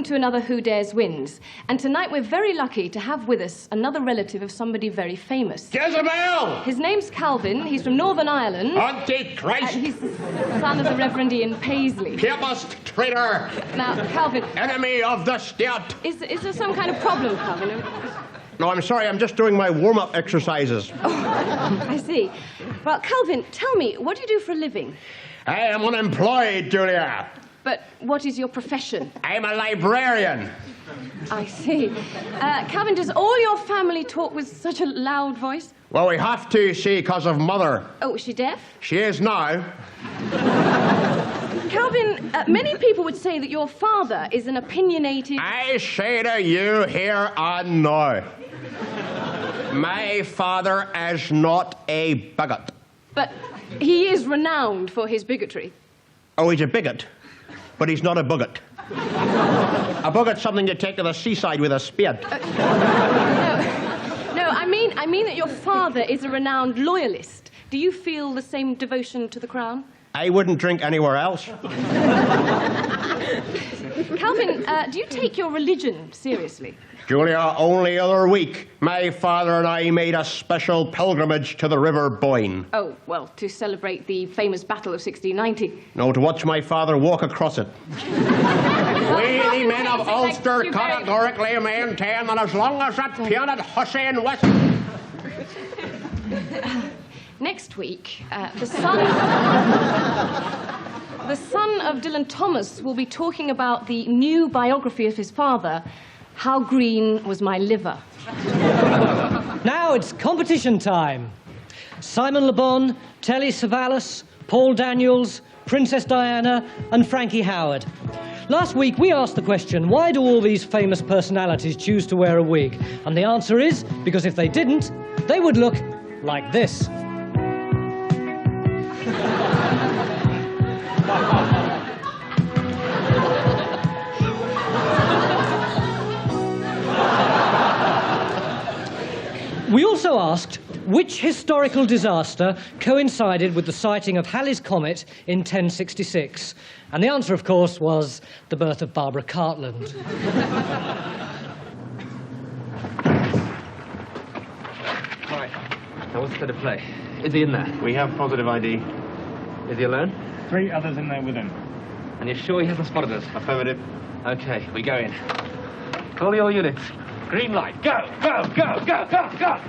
to another Who Dares Wins. And tonight we're very lucky to have with us another relative of somebody very famous. Jezebel! His name's Calvin. He's from Northern Ireland. Antichrist! And he's the son of the Reverend Ian Paisley. Papist traitor! Now, Calvin... Enemy of the state! Is there some kind of problem, Calvin? No, I'm sorry, I'm just doing my warm-up exercises. Oh, I see. Well, Calvin, tell me, what do you do for a living? I am unemployed, Julia. But what is your profession? I'm a librarian. I see. Calvin, does all your family talk with such a loud voice? Well, we have to, see, because of Mother. Oh, is she deaf? She is now. Calvin, many people would say that your father is an opinionated... I say to you here and now, my father is not a bigot. But he is renowned for his bigotry. Oh, he's a bigot, but he's not a bugot. A bugot's something you take to the seaside with a spade. No, I mean that your father is a renowned loyalist. Do you feel the same devotion to the crown? I wouldn't drink anywhere else. Calvin, do you take your religion seriously? Julia, only other week, my father and I made a special pilgrimage to the River Boyne. Oh, well, to celebrate the famous Battle of 1690. No, to watch my father walk across it. We, the men of Ulster, categorically maintain that as long as that peoned Hussein West... Next week, the son of Dylan Thomas will be talking about the new biography of his father, How Green Was My Liver. Now it's competition time. Simon Le Bon, Telly Savalas, Paul Daniels, Princess Diana, and Frankie Howard. Last week we asked the question, why do all these famous personalities choose to wear a wig? And the answer is, because if they didn't, they would look like this. We also asked which historical disaster coincided with the sighting of Halley's Comet in 1066. And the answer, of course, was the birth of Barbara Cartland. Right. Now, what's the state of play? Is he in there? We have positive ID. Is he alone? 3 others in there with him. And you're sure he hasn't spotted us? Affirmative. Okay, we go in. Call your units. Green light. Go, go, go, go, go, go!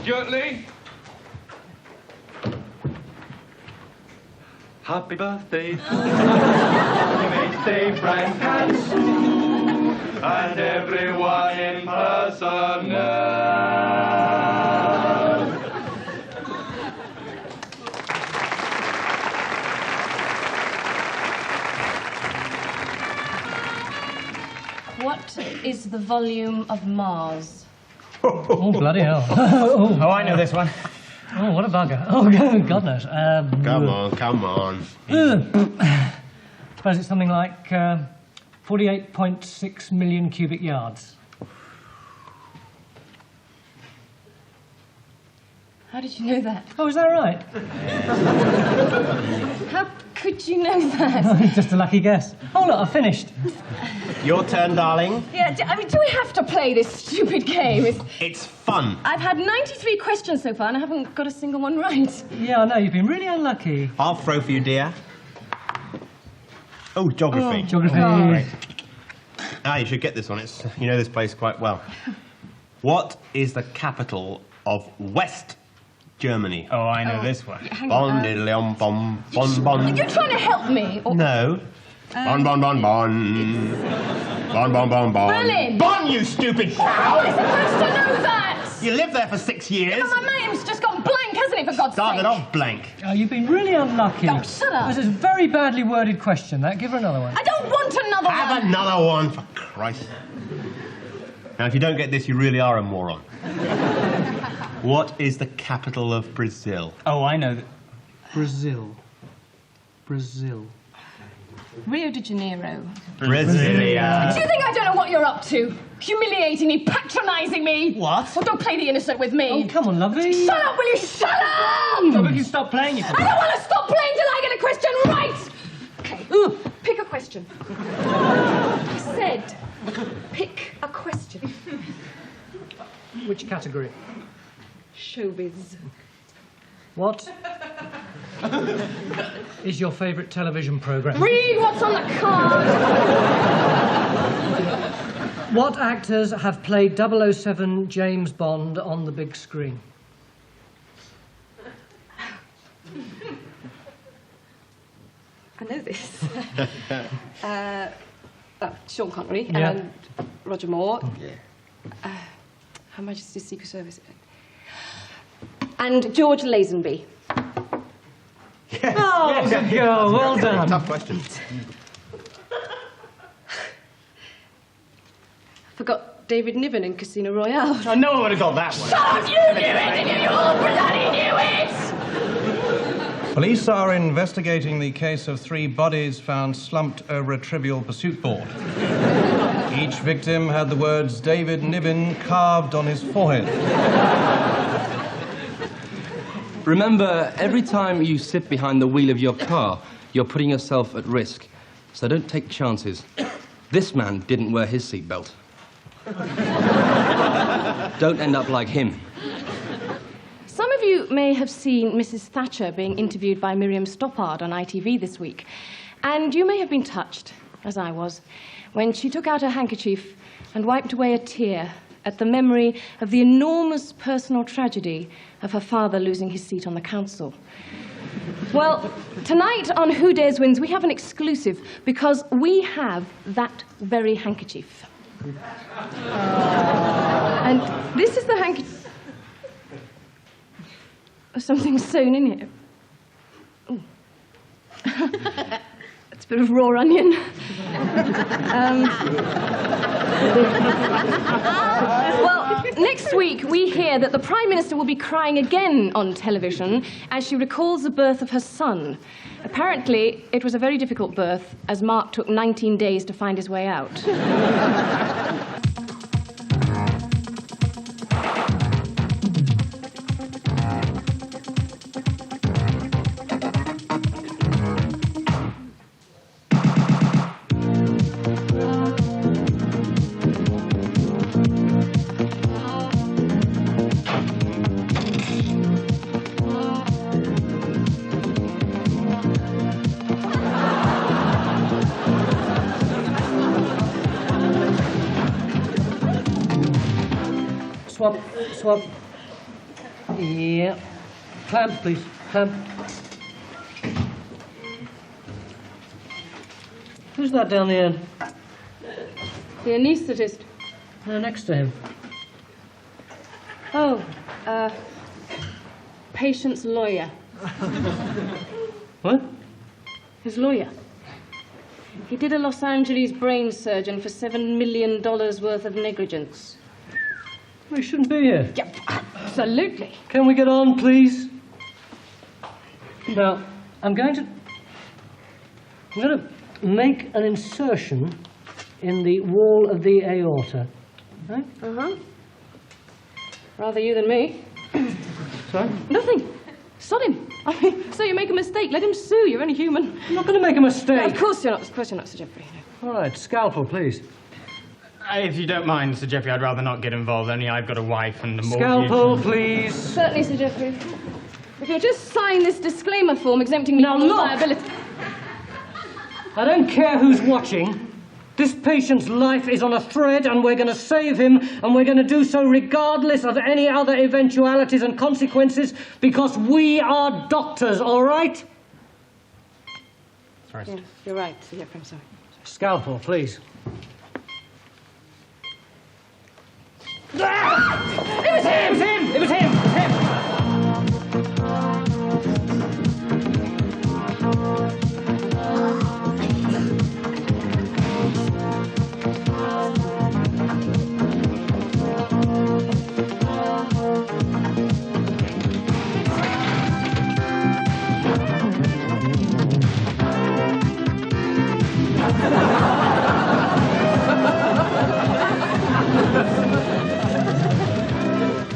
Stuart Lee. Happy birthday. May stay bright and soon, and everyone in personnel. What is the volume of Mars? Oh, bloody hell. Oh, I know this one. oh, what a bugger. Oh, God knows. Come on, come on. Suppose it's something like 48.6 million cubic yards. How did you know that? Oh, is that right? How could you know that? Oh, just a lucky guess. Oh, look, I finished. Your turn, darling. Yeah, I mean, do we have to play this stupid game? It's fun. I've had 93 questions so far and I haven't got a single one right. Yeah, I know, you've been really unlucky. I'll throw for you, dear. Oh, geography. Geography. Great. Ah, you should get this one. You know this place quite well. What is the capital of West Germany? Oh, I know this one. Hang Bon, on. diddly, bon, bon, bon. You're trying to help me? Or... No. Bon, bon, bon, bon. Bon, bon, bon, bon. Berlin. Bon, you stupid cow! I'm supposed to know that! You lived there for 6 years. But my mind's just gone blank, hasn't it? me, for God's Started sake. off blank. Oh, you've been really unlucky. Oh, shut up. This is a very badly worded question, that. Give her another one. I don't want another one. Have another one, for Christ. Now, if you don't get this, you really are a moron. What is the capital of Brazil? Oh, I know that. Brazil. Brazil. Rio de Janeiro. Brasilia. Do you think I don't know what you're up to? Humiliating me, patronising me. What? Well, don't play the innocent with me. Oh, come on, lovely. Shut up, will you? Shut up! Oh, we can stop playing it. I don't want to stop playing till I get a question right! Okay, pick a question. I said, pick a question. Which category? Showbiz. What is your favourite television programme? Read what's on the card! What actors have played 007 James Bond on the big screen? I know this. Sean Connery Yeah. and Roger Moore. Her Majesty's Secret Service. And George Lazenby. Yes. Oh, good girl. Well done. Tough question. Forgot David Niven in Casino Royale. Oh, no one would have got that one. Shut up! You knew it! You all bloody knew it! Police are investigating the case of 3 bodies found slumped over a Trivial Pursuit board. Each victim had the words David Niven carved on his forehead. Remember, every time you sit behind the wheel of your car, you're putting yourself at risk. So don't take chances. This man didn't wear his seatbelt. Don't end up like him. Some of you may have seen Mrs. Thatcher being interviewed by Miriam Stoppard on ITV this week. And you may have been touched, as I was, when she took out her handkerchief and wiped away a tear at the memory of the enormous personal tragedy of her father losing his seat on the council. Well, tonight on Who Dares Wins, we have an exclusive because we have that very handkerchief. And this is the handkerchief. Something sewn in it. Ooh. It's a bit of raw onion. Well, next week we hear that the Prime Minister will be crying again on television as she recalls the birth of her son. Apparently, it was a very difficult birth, as Mark took 19 days to find his way out. Swap. Yeah. Clamp, please. Clamp. Who's that down the end? The anaesthetist. Next to him. Oh, patient's lawyer. What? His lawyer. He did a Los Angeles brain surgeon for $7 million worth of negligence. We shouldn't be here. Yeah, absolutely. Can we get on, please? Now, I'm going to make an insertion in the wall of the aorta. Right? Uh-huh. Rather you than me. Sorry? Nothing. Sod him. I mean, so you make a mistake, let him sue. You're only human. I'm not going to make a mistake. Of course you're not. Of course you're not, Sir Geoffrey. All right, scalpel, please. If you don't mind, Sir Geoffrey, I'd rather not get involved. Only I've got a wife and a mortgage. Scalpel, please. Certainly, Sir Geoffrey. If you'll just sign this disclaimer form exempting me Now, from look. liability. I don't care who's watching. This patient's life is on a thread, and we're going to save him, and we're going to do so regardless of any other eventualities and consequences, because we are doctors, all right? Sorry. Yeah, you're right, Sir Geoffrey, I'm sorry. Scalpel, please. It was him! It was him! It was him! It was him!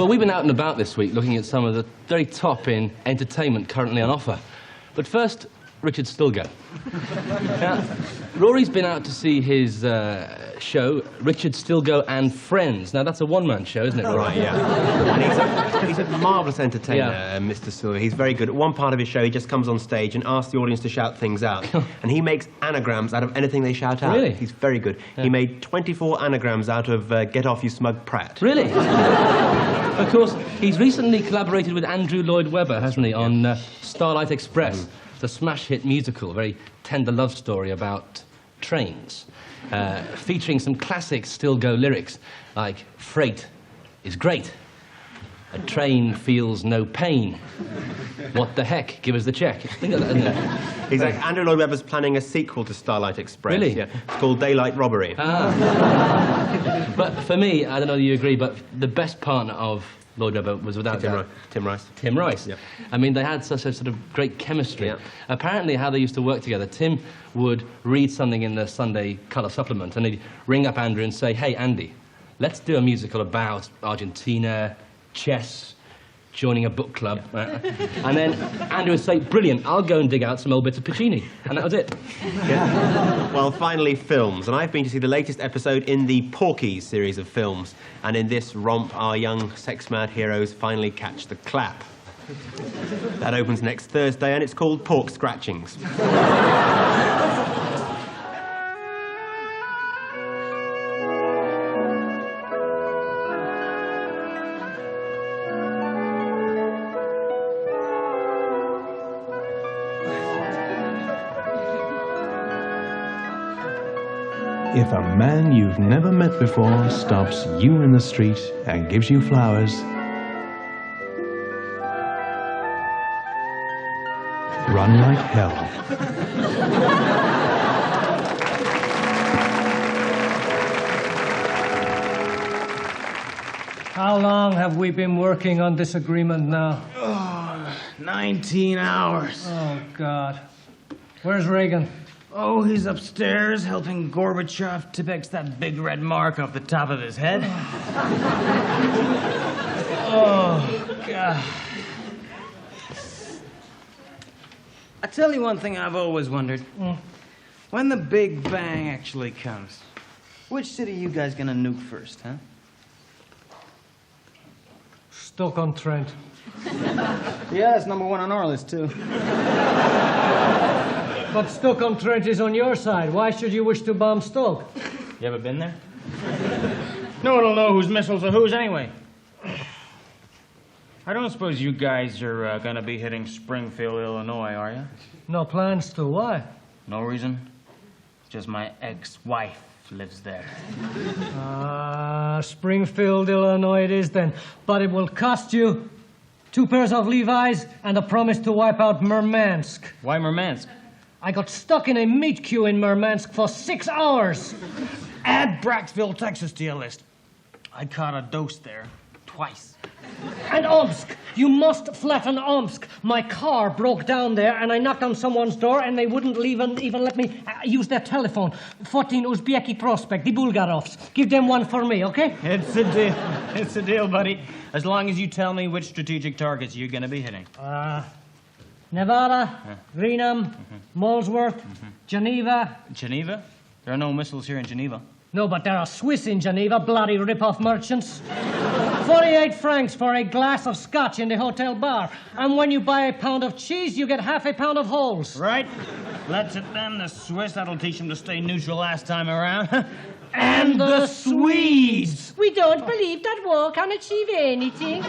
Well, we've been out and about this week looking at some of the very top in entertainment currently on offer. But first, Richard Stilgoe. Now, Rory's been out to see his show, Richard Stilgoe and Friends. Now, that's a one-man show, isn't it, Rory? Right, yeah. And he's a marvellous entertainer, Mr. Stilgoe. He's very good. At one part of his show, he just comes on stage and asks the audience to shout things out. And he makes anagrams out of anything they shout out. Really? He's very good. Yeah. He made 24 anagrams out of Get Off, You Smug Prat. Really? Of course, he's recently collaborated with Andrew Lloyd Webber, hasn't he, on Starlight Express. It's a smash hit musical, a very tender love story about trains, featuring some classic Stilgoe lyrics like "Freight is great, a train feels no pain. What the heck? Give us the check." Think of that, isn't it? Exactly. Andrew Lloyd Webber's planning a sequel to Starlight Express. Really? Yeah. It's called Daylight Robbery. But for me, I don't know if you agree, but the best partner of Lloyd Webber was without doubt Tim Rice. Tim Rice. Yep. I mean, they had such a sort of great chemistry. Yep. Apparently, how they used to work together, Tim would read something in the Sunday colour supplement, and he'd ring up Andrew and say, "Hey, Andy, let's do a musical about Argentina, chess, joining a book club." And then Andrew would say, "Brilliant, I'll go and dig out some old bits of Puccini." And that was it. Yeah. Well, finally, films. And I've been to see the latest episode in the Porky's series of films. And in this romp, our young sex-mad heroes finally catch the clap. That opens next Thursday, and it's called Pork Scratchings. If a man you've never met before stops you in the street and gives you flowers, run like hell. How long have we been working on this agreement now? 19 hours. Oh, God. Where's Reagan? Oh, he's upstairs helping Gorbachev Tipex that big red mark off the top of his head. Oh, God. I tell you one thing I've always wondered. When the Big Bang actually comes, which city you guys gonna nuke first, huh? Stoke-on-Trent. Yeah, that's number one on our list, too. But Stoke-on-Trent is on your side. Why should you wish to bomb Stoke? You ever been there? No one will know whose missiles are whose anyway. I don't suppose you guys are gonna be hitting Springfield, Illinois, are you? No plans to. Why? No reason. Just my ex-wife lives there. Springfield, Illinois it is then. But it will cost you 2 pairs of Levi's and a promise to wipe out Murmansk. Why Murmansk? I got stuck in a meat queue in Murmansk for 6 hours. Add Braxville, Texas to your list. I caught a dose there twice. And Omsk. You must flatten Omsk. My car broke down there and I knocked on someone's door and they wouldn't even let me use their telephone. 14 Uzbeki Prospect, the Bulgarovs. Give them one for me, okay? It's a deal. It's a deal, buddy. As long as you tell me which strategic targets you're going to be hitting. Nevada, Greenham, Molesworth, Geneva. Geneva? There are no missiles here in Geneva. No, but there are Swiss in Geneva, bloody rip-off merchants. 48 francs for a glass of scotch in the hotel bar. And when you buy a pound of cheese, you get half a pound of holes. Right. Let's hit them, the Swiss. That'll teach them to stay neutral last time around. And the Swedes! We don't believe that war can achieve anything.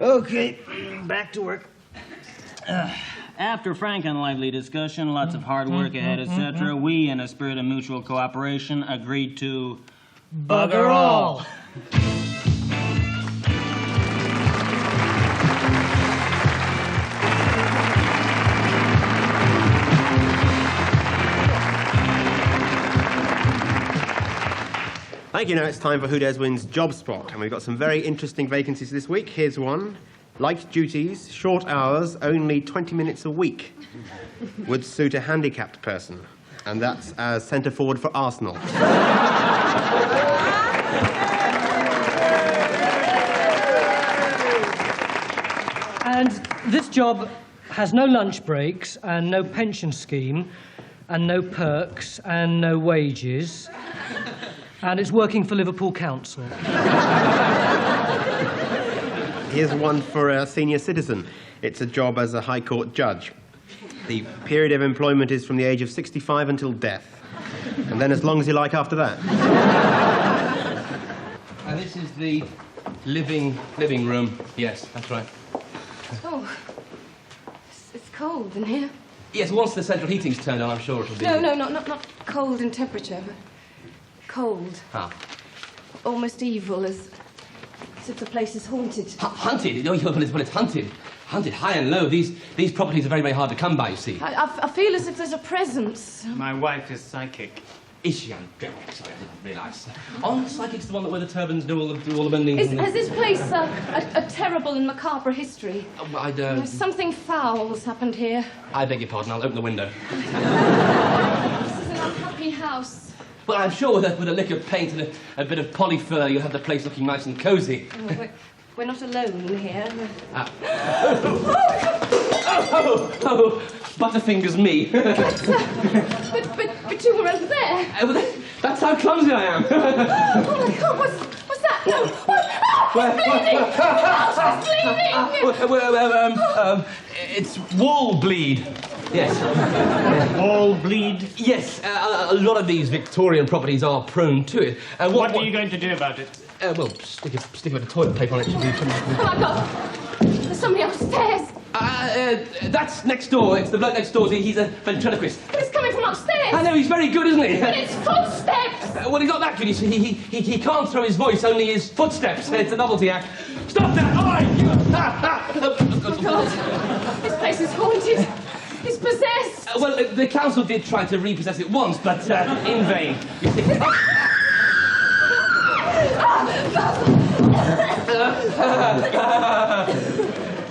Okay, back to work. After frank and lively discussion, lots of hard work ahead, etc., we, in a spirit of mutual cooperation, agreed to Bugger all! Thank you. Now it's time for Who Dares Win's Job Spot. And we've got some very interesting vacancies this week. Here's one. Light duties, short hours, only 20 minutes a week. Would suit a handicapped person. And that's as centre forward for Arsenal. And this job has no lunch breaks and no pension scheme and no perks and no wages. And it's working for Liverpool Council. Here's one for a senior citizen. It's a job as a High Court judge. The period of employment is from the age of 65 until death. And then as long as you like after that. And this is the living room. Yes, that's right. Oh, it's cold in here. Yes, once the central heating's turned on, I'm sure it'll be... No, not cold in temperature, but cold. Ah. Almost evil, as if the place is haunted. Hunted? Oh, well, it's hunted. Hunted high and low. These properties are very, very hard to come by, you see. I feel as if there's a presence. My wife is psychic. Is she? Sorry, I didn't realise. Aren't the psychics the one that wear the turbans do all the bendings? Has this place a terrible and macabre history? Something foul has happened here. I beg your pardon, I'll open the window. This is an unhappy house. Well, I'm sure with a lick of paint and a bit of polyfur, you'll have the place looking nice and cosy. Oh, we're not alone here. Oh, Butterfingers me. But you were over there. That's how clumsy I am. Oh my God, what's that? No, it's bleeding! It's wall bleed. Yes. Wall bleed? Yes, a lot of these Victorian properties are prone to it. What are you going to do about it? Well, stick a bit of toilet paper on it. Oh my God, there's somebody upstairs. That's next door. It's the bloke next door. He's a ventriloquist. But it's coming from upstairs. I know, he's very good, isn't he? But it's footsteps. Well, he's not that good. He can't throw his voice, only his footsteps. It's a novelty act. Stop that! Oi! Oh, God. This place is haunted. It's possessed. Well, the council did try to repossess it once, but in vain. You see.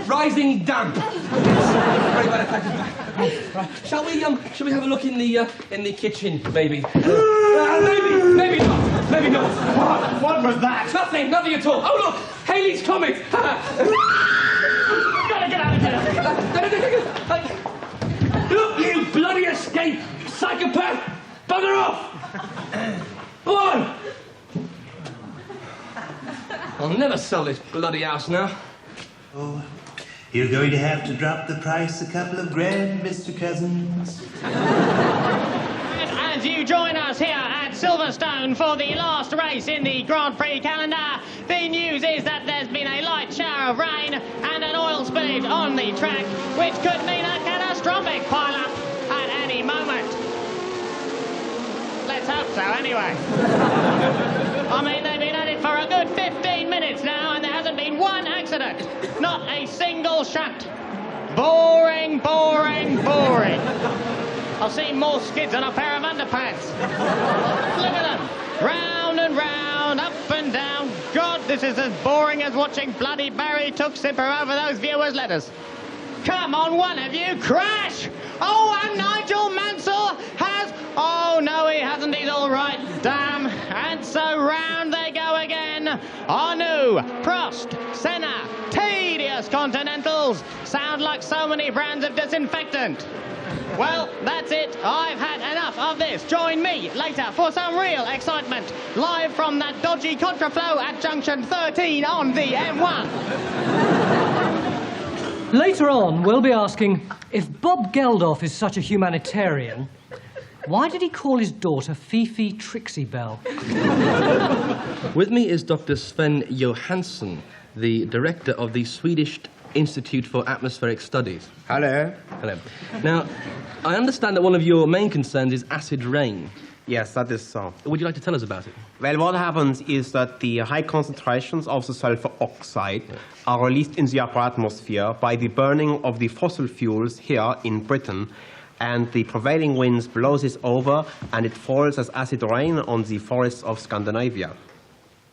Rising damp. Very bad attack. Right. Shall we have a look in the kitchen, maybe? Maybe not. Maybe not. What was that? Nothing at all. Oh look, Halley's Comet. Gotta get out of here. Look, you bloody escape psychopath! Bugger off! Go on! I'll never sell this bloody house now. Oh, you're going to have to drop the price a couple of grand, Mr. Cousins. As you join us here at Silverstone for the last race in the Grand Prix calendar, the news is that there's been a light shower of rain and an oil spillage on the track, which could mean a catastrophic pile-up at any moment. Let's hope so, anyway. I mean, they've been at it for a good 15 minutes now, and there hasn't been one accident. Not a single shunt. Boring, boring, boring. I've seen more skids than a pair of underpants. Look at them. Round and round, up and down. God, this is as boring as watching bloody Barry Took Sipper over those viewers' letters. Come on, one of you, crash! Oh, and Nigel Mansell has... Oh, no, he hasn't. He's all right. Damn. And so round they go again. Anu, Prost, Senna, tedious Continentals. Sound like so many brands of disinfectant. Well, that's it. I've had enough of this. Join me later for some real excitement. Live from that dodgy contraflow at junction 13 on the M1. Later on, we'll be asking, if Bob Geldof is such a humanitarian, why did he call his daughter Fifi Trixie Bell? With me is Dr. Sven Johansson, the director of the Swedish Institute for Atmospheric Studies. Hello. Hello. Now, I understand that one of your main concerns is acid rain. Yes, that is so. Would you like to tell us about it? Well, what happens is that the high concentrations of the sulfur oxide are released in the upper atmosphere by the burning of the fossil fuels here in Britain, and the prevailing winds blow this over, and it falls as acid rain on the forests of Scandinavia.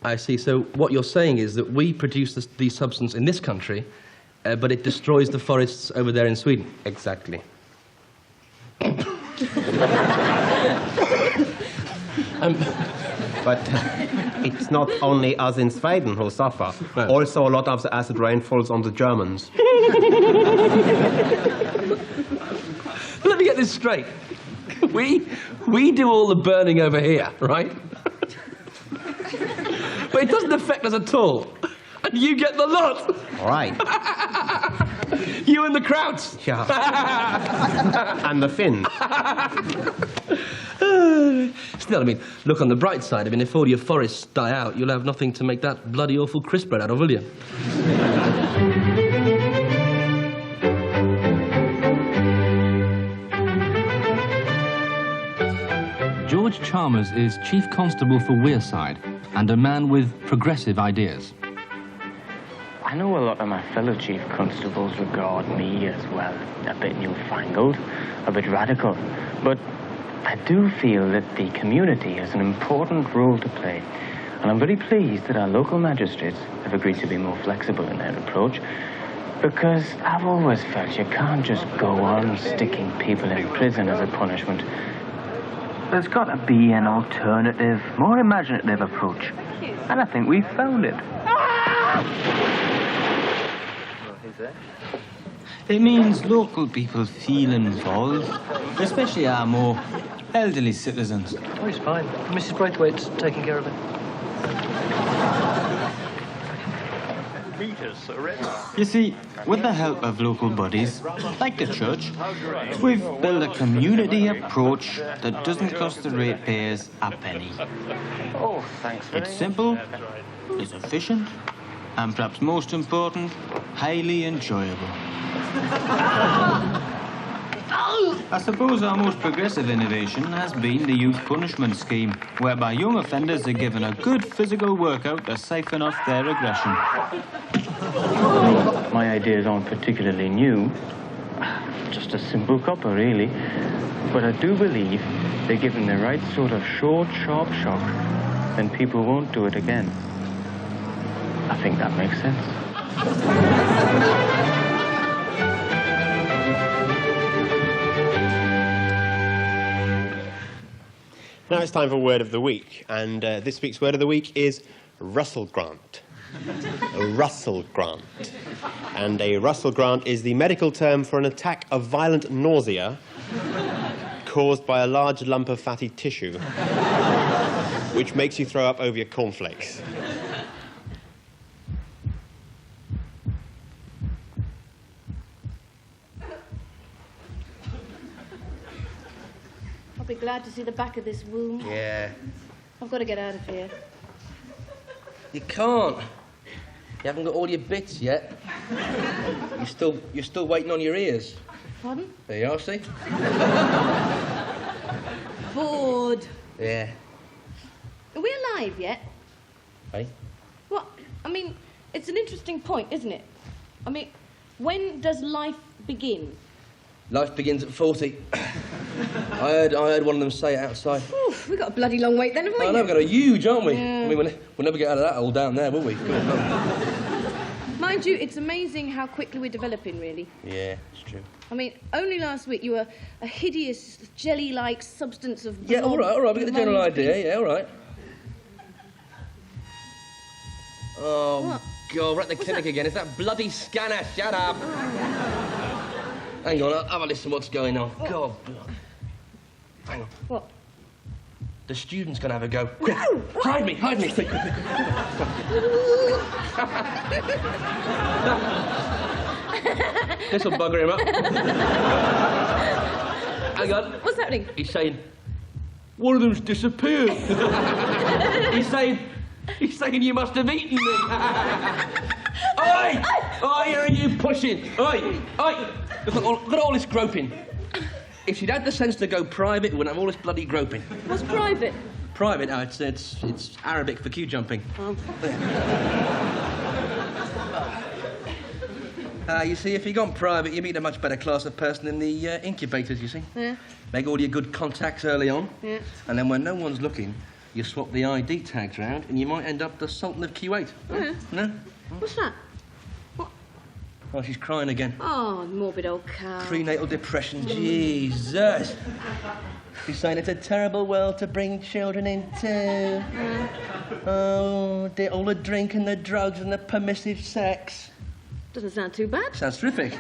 I see. So what you're saying is that we produce the substance in this country, but it destroys the forests over there in Sweden. Exactly. But it's not only us in Sweden who suffer. No. Also, a lot of the acid rain falls on the Germans. Let me get this straight. We do all the burning over here, right? But it doesn't affect us at all. And you get the lot. All right. You and the Krauts. Yeah. And the Finns. Still, I mean, look on the bright side. I mean, if all your forests die out, you'll have nothing to make that bloody awful crisp bread out of, will you? George Chalmers is Chief Constable for Wearside and a man with progressive ideas. I know a lot of my fellow chief constables regard me as, well, a bit newfangled, a bit radical, but I do feel that the community has an important role to play, and I'm very pleased that our local magistrates have agreed to be more flexible in their approach, because I've always felt you can't just go on sticking people in prison as a punishment. There's got to be an alternative, more imaginative approach, and I think we've found it. It means local people feel involved, especially our more elderly citizens. Oh, he's fine. Mrs. Braithwaite's taking care of him. You see, with the help of local bodies, like the church, we've built a community approach that doesn't cost the ratepayers a penny. Oh, thanks for It's simple, it's efficient, and perhaps most important, highly enjoyable. I suppose our most progressive innovation has been the youth punishment scheme, whereby young offenders are given a good physical workout to siphon off their aggression. My ideas aren't particularly new, just a simple copper, really. But I do believe they're given the right sort of short, sharp shock, then people won't do it again. I think that makes sense. Now it's time for Word of the Week, and this week's Word of the Week is Russell Grant. A Russell Grant. And a Russell Grant is the medical term for an attack of violent nausea caused by a large lump of fatty tissue, which makes you throw up over your cornflakes. I'll be glad to see the back of this wound. Yeah. I've got to get out of here. You can't. You haven't got all your bits yet. You're still waiting on your ears. Pardon? There you are, see? Bored. Yeah. Are we alive yet? Hey? What? I mean, it's an interesting point, isn't it? I mean, when does life begin? Life begins at 40. I heard one of them say it outside. Whew, we've got a bloody long wait then, haven't we? I know, we've got a huge, aren't we? Yeah. I mean, we'll never get out of that hole down there, will we? Come on, come. Mind you, it's amazing how quickly we're developing, really. Yeah, it's true. I mean, only last week you were a hideous jelly-like substance of... Yeah, all right, we get the general idea. Yeah, all right. Oh, What? God, we're at the clinic again. It's that bloody scanner. Shut up. Hang on, I'll have a listen what's going on. God. Hang on. What? The student's going to have a go. Quick, hide me. This'll bugger him up. Hang on. What's happening? He's saying, one of them's disappeared. He's saying you must have eaten me. Oi! Oi, are you pushing? Oi! Look at all this groping. If she'd had the sense to go private, we wouldn't have all this bloody groping. What's private? Private? Oh, it's Arabic for queue jumping. You see, if you've gone private, you meet a much better class of person in the incubators, you see. Yeah. Make all your good contacts early on. Yeah. And then when no one's looking, you swap the ID tags around and you might end up the Sultan of Kuwait. Yeah. No? What's that? Oh, she's crying again. Oh, morbid old cow. Prenatal depression, Jesus. She's saying it's a terrible world to bring children into. Oh, dear, all the drink and the drugs and the permissive sex. Doesn't sound too bad. Sounds terrific.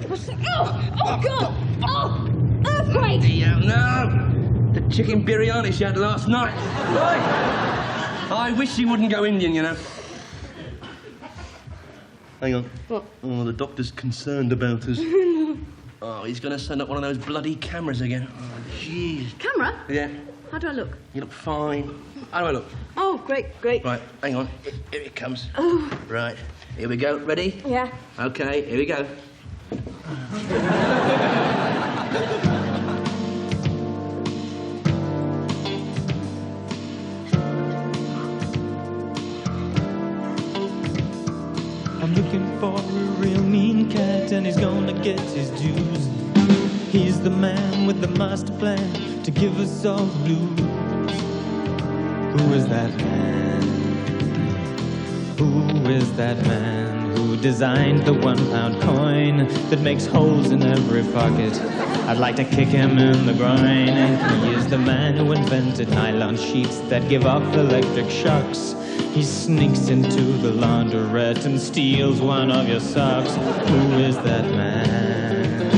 What's that? Oh, God! Oh, earthquake! Yeah, no! The chicken biryani she had last night. Right. I wish she wouldn't go Indian, you know. Hang on. What? Oh, the doctor's concerned about us. Oh, he's going to send up one of those bloody cameras again. Oh, jeez. Camera? Yeah. How do I look? You look fine. How do I look? Oh, great, great. Right, hang on. Here it comes. Oh. Right, here we go. Ready? Yeah. Okay, here we go. I'm looking for a real mean cat, and he's gonna get his dues. He's the man with the master plan to give us all the blues. Who is that man? Who is that man who designed the £1 coin that makes holes in every pocket? I'd like to kick him in the groin. He is the man who invented nylon sheets that give off electric shocks. He sneaks into the laundrette and steals one of your socks. Who is that man?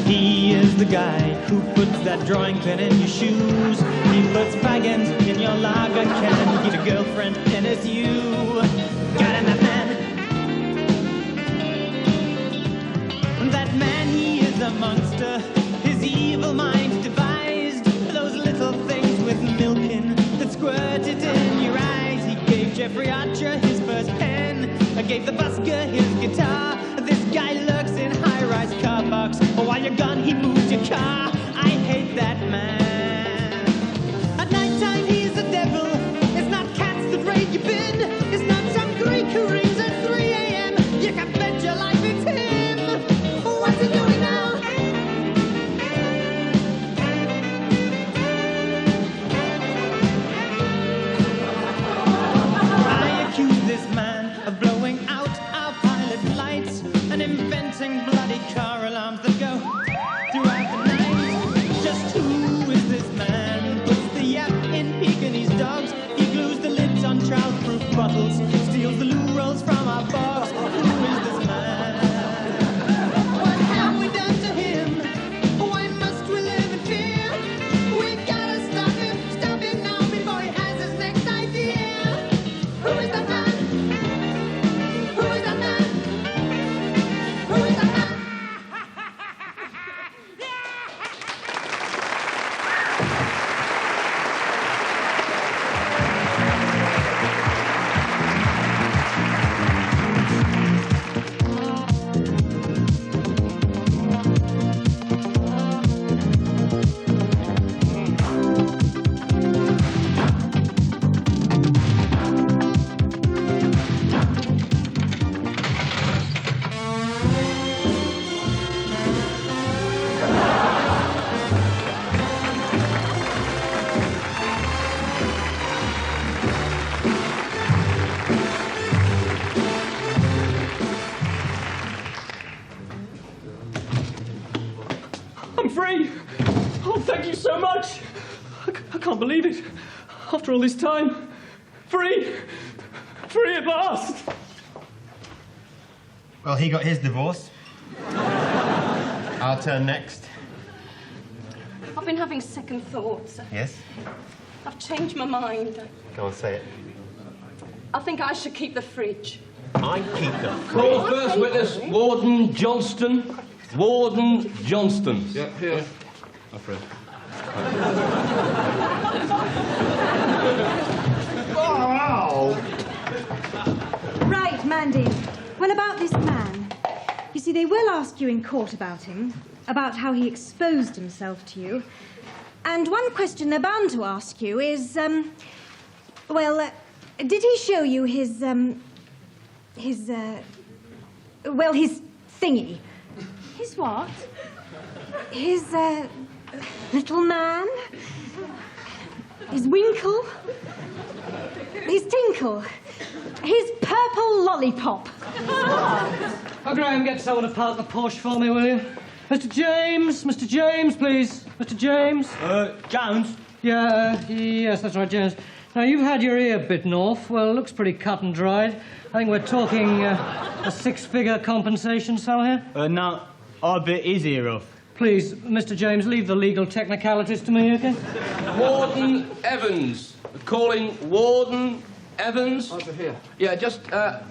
He is the guy who puts that drawing pin in your shoes. He puts faggots in your lager can. He's a girlfriend and it's you. Got him, that man. That man, he is a monster. His evil mind devised those little things with milk in that squirted in your eyes. He gave Jeffrey Archer his first pen. I gave the busker his guitar. This guy lurks in high-rise car parks. While you're gone, he moves your car. I hate that man. At nighttime, he's the devil. It's not cats that raid your bin. It's not some Greek who rings at 3 a.m. You can bet your life it's him. What's he doing now? I accuse this man of blowing out our pilot lights and inventing bloody car alarms that go throughout the night. Just who is this man? Puts the yap in Pekingese dogs. He glues the lids on child-proof bottles. Steals the loo rolls from our box. Who is this man? What have we done to him? Why must we live in fear? We gotta stop him now before he has his next idea. Who is that man? Who is that man? Who is that man? I'm free! Oh, thank you so much! I can't believe it. After all this time. Free! Free at last! Well, he got his divorce. Our turn next. I've been having second thoughts. Yes? I've changed my mind. Go on, say it. I think I should keep the fridge. I keep the Call first witness, Warden Johnston. Warden Johnston. Yeah, here. Alfred. Right, Mandy. Well, about this man. You see, they will ask you in court about him, about how he exposed himself to you. And one question they're bound to ask you is, did he show you his thingy? His what? His, little man? His winkle? His tinkle? His purple lollipop? Oh, Graham, get someone to park the Porsche for me, will you? Mr. James, please. Mr. James. Jones? Yeah, yes, that's right, James. Now, you've had your ear bitten off. Well, it looks pretty cut and dried. I think we're talking a six-figure compensation sum here. No, I bit his ear off. Please, Mr. James, leave the legal technicalities to me, OK? Warden Evans. Calling Warden Evans. Over here. Yeah, just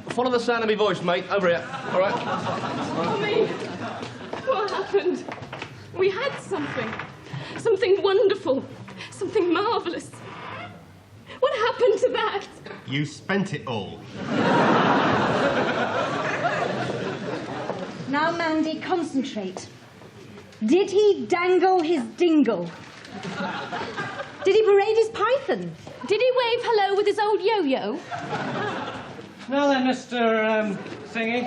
follow the sound of my voice, mate. Over here. All right? Tommy, what happened? We had something. Something wonderful. Something marvellous. What happened to that? You spent it all. Now, Mandy, concentrate. Did he dangle his dingle? Did he parade his python? Did he wave hello with his old yo-yo? Now then, Mr. Thingy.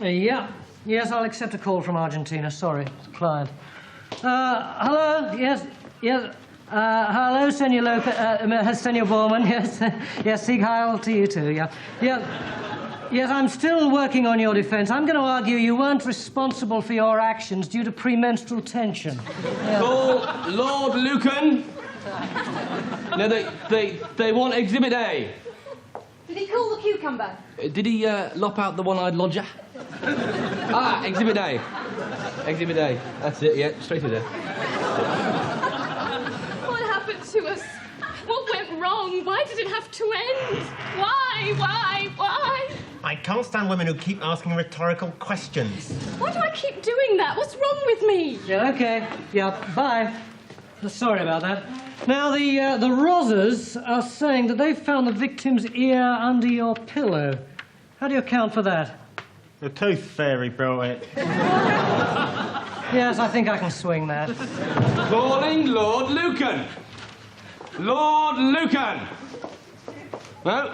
Yeah. Yes, I'll accept a call from Argentina. Sorry, it's a client. Hello? Yes. Hello, Senor Senor Borman. Yes. Yes, Sieg Heil to you too, yeah. Yes, I'm still working on your defense. I'm going to argue you weren't responsible for your actions due to premenstrual tension. Yeah. Call Lord Lucan. No, they want Exhibit A. Did he call the cucumber? Did he lop out the one-eyed lodger? Exhibit A. Exhibit A. That's it, yeah, straight through there. What happened to us? What went wrong? Why did it have to end? Why? I can't stand women who keep asking rhetorical questions. Why do I keep doing that? What's wrong with me? Yeah, OK. Yeah, bye. Sorry about that. Now, the Rozzers are saying that they've found the victim's ear under your pillow. How do you account for that? The tooth fairy brought it. Yes, I think I can swing that. Calling Lord Lucan. Lord Lucan. Well,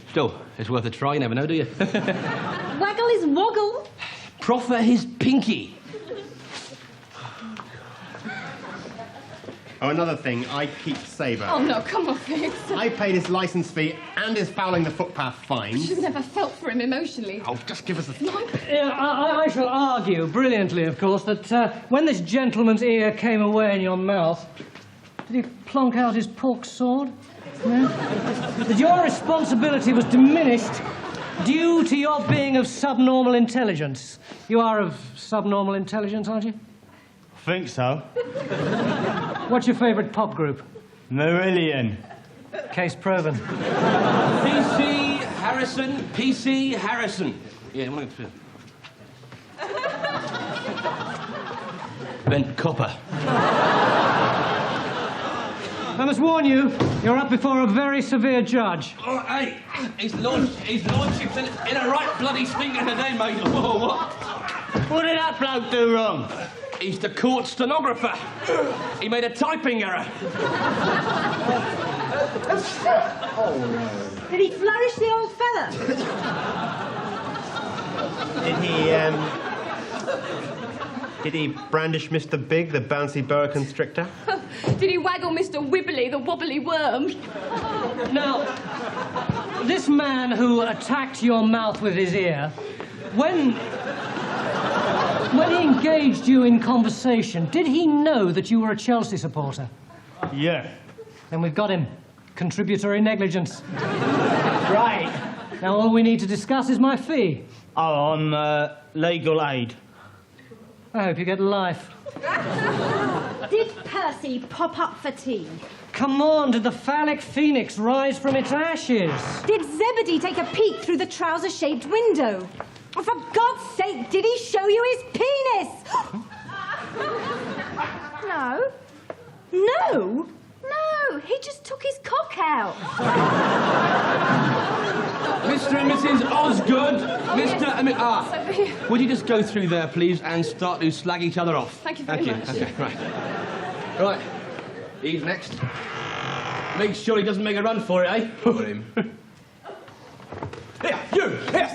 still, it's worth a try. You never know, do you? Waggle his woggle. Proffer his pinky. Oh, another thing, I keep Sabre. Oh, no, come on, Fitz. I paid his licence fee and his fouling the footpath fines. You've never felt for him emotionally. Oh, just give us a... Yeah, I shall argue, brilliantly, of course, that when this gentleman's ear came away in your mouth, did he plonk out his pork sword? No? That your responsibility was diminished due to your being of subnormal intelligence. You are of subnormal intelligence, aren't you? Think so. What's your favourite pop group? Marillion. Case proven. PC Harrison. PC Harrison. Yeah, you want to go through. Bent copper. I must warn you, you're up before a very severe judge. Oh, hey, his lordship's in a right bloody stinker today, mate. Oh, what? What did that bloke do wrong? He's the court stenographer. He made a typing error. Did he flourish the old fella? Did he brandish Mr. Big, the bouncy boa constrictor? Did he waggle Mr. Wibbly, the wobbly worm? Now, this man who attacked your mouth with his ear, when he engaged you in conversation, did he know that you were a Chelsea supporter? Yeah. Then we've got him. Contributory negligence. Right. Now, all we need to discuss is my fee. Oh, on legal aid. I hope you get life. Did Percy pop up for tea? Come on, did the phallic phoenix rise from its ashes? Did Zebedee take a peek through the trouser-shaped window? Oh, for God's sake, did he show you his penis? No. No? No, he just took his cock out. Mr. and Mrs. Osgood. Would you just go through there, please, and start to slag each other off? Thank you very much. Okay, right. Right. He's next. Make sure he doesn't make a run for it, eh? Here, you! Here!